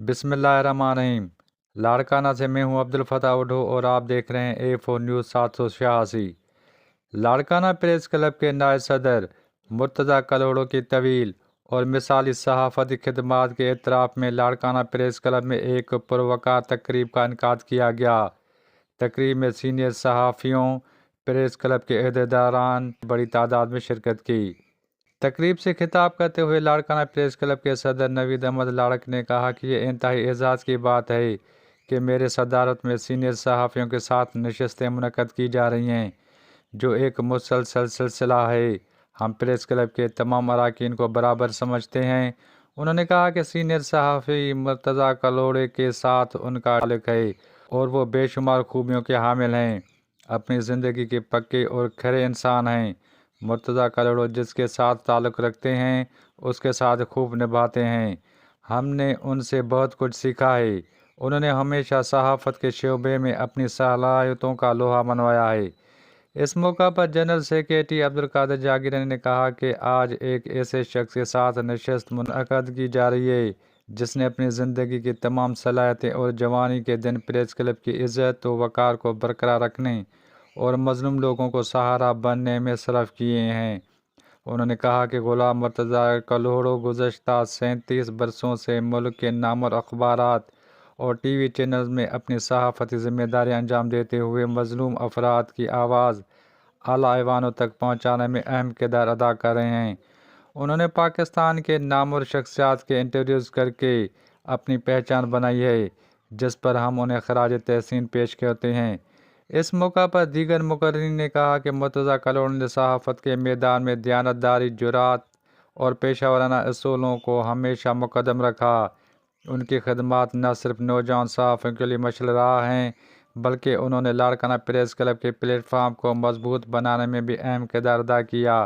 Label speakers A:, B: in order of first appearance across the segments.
A: बिस्मिल्लाहिर्रहमानिर्रहीम। लाड़काना से मैं हूं अब्दुल फताह उढो और आप देख रहे हैं A4 news 786। Larkana press club के नायब सदर मुर्तज़ा कलोड़ो की तवील और मिसाली सहाफ़ती खिदमात के एतराफ़ में लाड़काना प्रेस क्लब में एक पुरवकार तकरीब का इनकाद किया गया। तकरीब में सीनियर सहाफ़ियों, प्रेस क्लब के अहदेदारान ने बड़ी तादाद में शिरकत की। तकरीब से खिताब करते हुए लाड़काना प्रेस क्लब के सदर नवीद अहमद लाड़क ने कहा कि ये इंतहाई एजाज़ की बात है कि मेरे सदारत में सीनियर सहाफ़ियों के साथ नशस्तें मुनक़्क़द की जा रही हैं, जो एक मुसलसल सिलसिला है। हम प्रेस क्लब के तमाम अरकान को बराबर समझते हैं। उन्होंने कहा कि सीनियर सहाफ़ी मुर्तज़ा कलोड़े के साथ उनका ताल्लुक़ है और वो बेशुमार खूबियों के हामिल हैं। अपनी ज़िंदगी के पक्के और खरे इंसान हैं। मुर्तज़ा कलोड़ो जिसके साथ ताल्लुक़ रखते हैं उसके साथ खूब निभाते हैं। हमने उनसे बहुत कुछ सीखा है। उन्होंने हमेशा सहाफ़त के शोबे में अपनी सलाहियतों का लोहा मनवाया है। इस मौका पर जनरल सेक्रेटरी अब्दुल कादिर जागीरनी ने कहा कि आज एक ऐसे शख्स के साथ नशस्त मुनक़्क़द की जा रही है जिसने अपनी ज़िंदगी की तमाम सलाहियतें और जवानी के दिन प्रेस क्लब की इज़्ज़त व वक़ार को बरकरार रखने और मज़लूम लोगों को सहारा बनने में सर्फ किए हैं। उन्होंने कहा कि गुलाम मुर्तज़ा कलोड़ो गुज़श्ता 37 बरसों से मुल्क के नामवर अखबारात और TV चैनल्स में अपनी सहाफ़ती ज़िम्मेदारी अंजाम देते हुए मज़लूम अफराद की आवाज़ आला ऐवानों तक पहुँचाने में अहम किरदार अदा कर रहे हैं। उन्होंने पाकिस्तान के नामवर शख्सियात के इंटरव्यूज़ करके अपनी पहचान बनाई है, जिस पर हम उन्हें खराज तहसीन पेश करते हैं। इस मौका पर दीगर मुकर्रिरीन ने कहा कि मुर्तज़ा कलोड़ो ने सहाफ़त के मैदान में दयानतदारी, जुरात और पेशावराना असूलों को हमेशा मुक़द्दम रखा। उनकी खिदमात न सिर्फ नौजवान सहाफ़ियों के लिए मशाल राह हैं, बल्कि उन्होंने लाड़काना प्रेस क्लब के प्लेटफार्म को मजबूत बनाने में भी अहम किरदार अदा किया।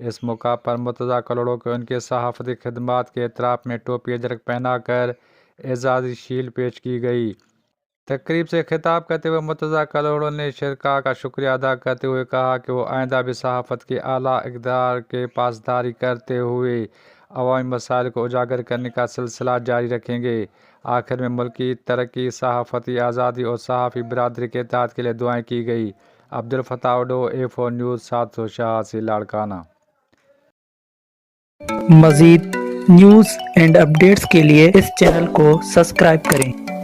A: इस मौका पर मुर्तज़ा कलोड़ो को उनके सहाफ़ती खिदमात के एतराफ़ में टोपी अजरक पहनाकर एजाज़ी शील्ड पेश की गई। तकरीब से खिताब करते हुए मुर्तज़ा कलोड़ो ने शरका का शुक्रिया अदा करते हुए कहा कि वो आइंदा भी सहाफ़त के आला इक़दार के पासदारी करते हुए अवामी मसाइल को उजागर करने का सिलसिला जारी रखेंगे। आखिर में मुल्क की तरक्की, सहाफ़ती आज़ादी और सहाफ़ी बरादरी के इत्तेहाद के लिए दुआएं की गई। Abdul Fatah Udho, A4 news 786 Larkana.
B: मज़ीद न्यूज़ एंड अपडेट्स के लिए इस चैनल को सब्सक्राइब करें।